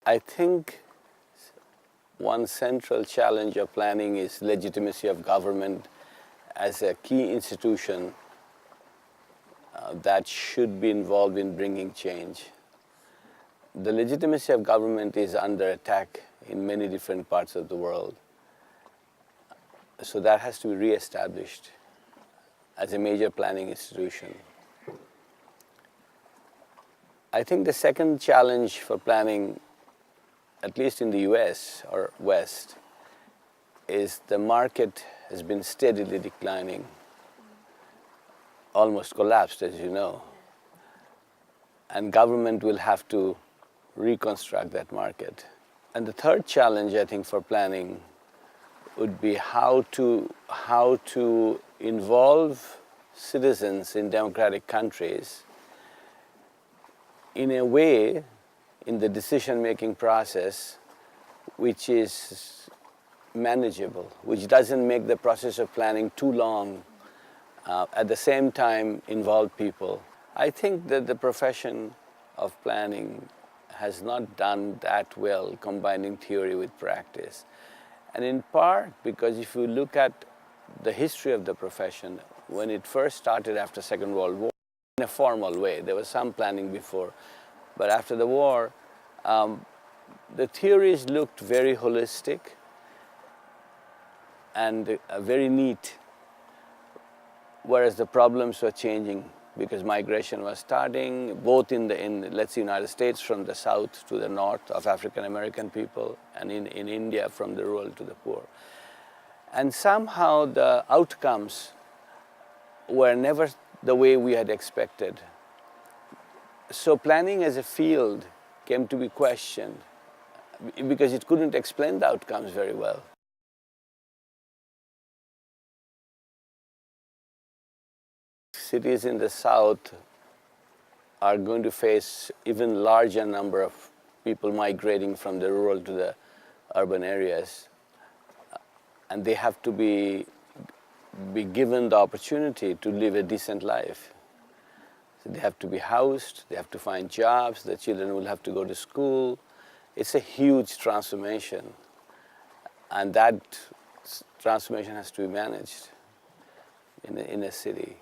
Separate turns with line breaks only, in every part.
I think one central challenge of planning is legitimacy of government as a key institution that should be involved in bringing change. The legitimacy of government is under attack in many different parts of the world. So that has to be re-established as a major planning institution. I think the second challenge for planning, at least in the US or West, is the market has been steadily declining, almost collapsed, as you know. And government will have to reconstruct that market. And the third challenge, I think, for planning would be how to involve citizens in democratic countries in a way, in the decision-making process, which is manageable, which doesn't make the process of planning too long, at the same time involve people. I think that the profession of planning has not done that well combining theory with practice. And in part because if you look at the history of the profession, when it first started after Second World War, in a formal way, there was some planning before, but after the war, the theories looked very holistic and very neat, whereas the problems were changing because migration was starting, both in let's say, United States, from the south to the north of African American people, and in India from the rural to the poor. And somehow the outcomes were never the way we had expected. So planning as a field came to be questioned because it couldn't explain the outcomes very well. Cities in the south are going to face even larger number of people migrating from the rural to the urban areas, and they have to be given the opportunity to live a decent life. So they have to be housed, they have to find jobs, the children will have to go to school. It's a huge transformation, and that transformation has to be managed in a city.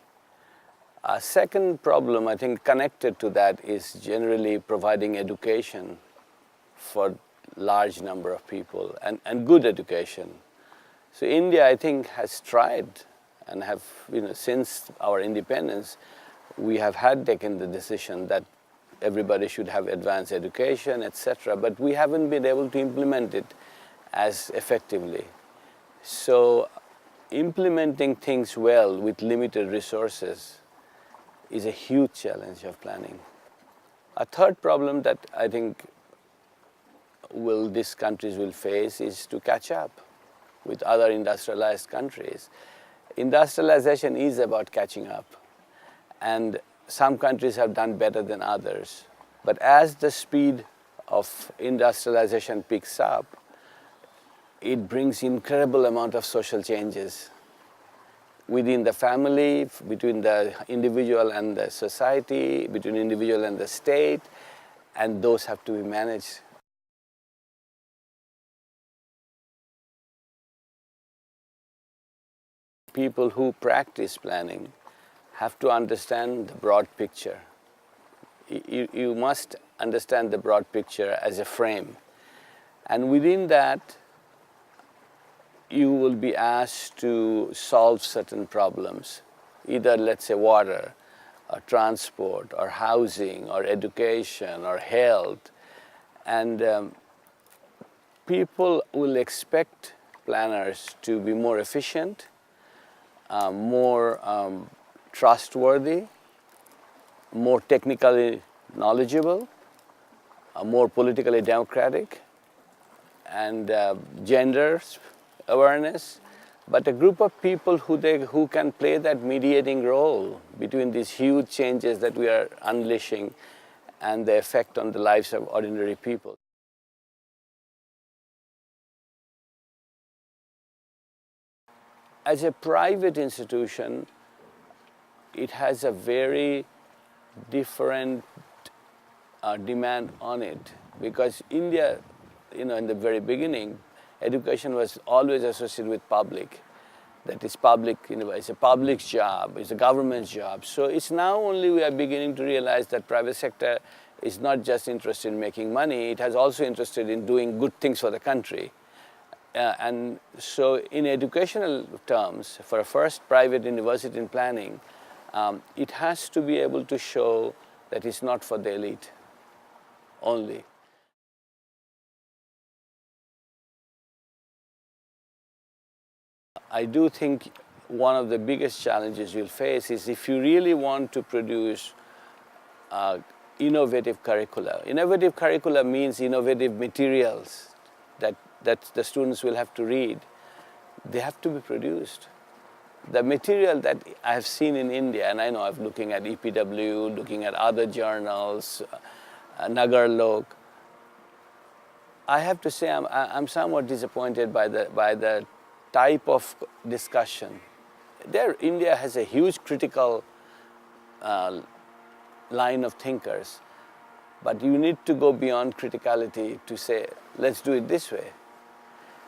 A second problem, I think, connected to that is generally providing education for large number of people, and good education. So India, I think, has tried and have, since our independence, we have had taken the decision that everybody should have advanced education, etc., but we haven't been able to implement it as effectively. So implementing things well with limited resources is a huge challenge of planning. A third problem that I think these countries will face is to catch up with other industrialized countries. Industrialization is about catching up, and some countries have done better than others. But as the speed of industrialization picks up, it brings incredible amount of social changes within the family, between the individual and the society, between individual and the state, and those have to be managed. People who practice planning have to understand the broad picture. You must understand the broad picture as a frame. And within that, you will be asked to solve certain problems, either, let's say, water, or transport, or housing, or education, or health. And people will expect planners to be more efficient, more trustworthy, more technically knowledgeable, more politically democratic, and gender awareness, but a group of people who can play that mediating role between these huge changes that we are unleashing and the effect on the lives of ordinary people. As a private institution, it has a very different demand on it Because India, in the very beginning, education was always associated with public. That is public, it's a public job, it's a government's job. So it's now only we are beginning to realize that private sector is not just interested in making money, it has also interested in doing good things for the country. And so in educational terms, for a first private university in planning, it has to be able to show that it's not for the elite only. I do think one of the biggest challenges you'll face is if you really want to produce innovative curricula. Innovative curricula means innovative materials that the students will have to read. They have to be produced. The material that I have seen in India, and I know I'm looking at EPW, looking at other journals, Nagar Lok, I have to say I'm somewhat disappointed by the type of discussion. India has a huge critical line of thinkers, but you need to go beyond criticality to say, let's do it this way.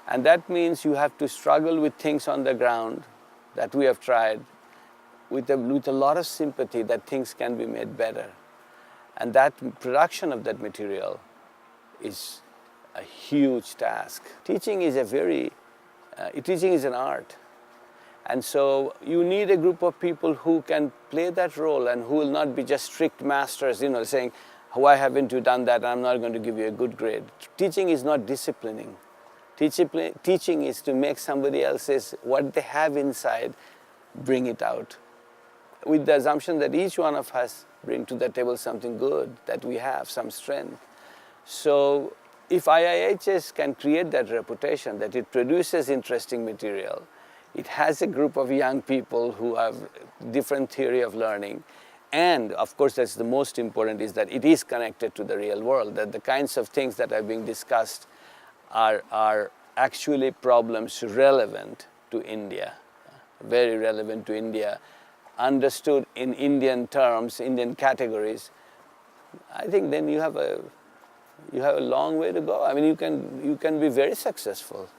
And that means you have to struggle with things on the ground that we have tried with a lot of sympathy that things can be made better. And that production of that material is a huge task. Teaching is teaching is an art. And so you need a group of people who can play that role and who will not be just strict masters, saying, why haven't you done that? I'm not going to give you a good grade. Teaching is not disciplining. Teaching is to make somebody else's, what they have inside, bring it out. With the assumption that each one of us bring to the table something good, that we have some strength. So if IIHS can create that reputation, that it produces interesting material, it has a group of young people who have different theory of learning, and of course that's the most important, is that it is connected to the real world, that the kinds of things that are being discussed are actually problems relevant to India, very relevant to India, understood in Indian terms, Indian categories. I think then you have a long way to go. I mean, you can be very successful.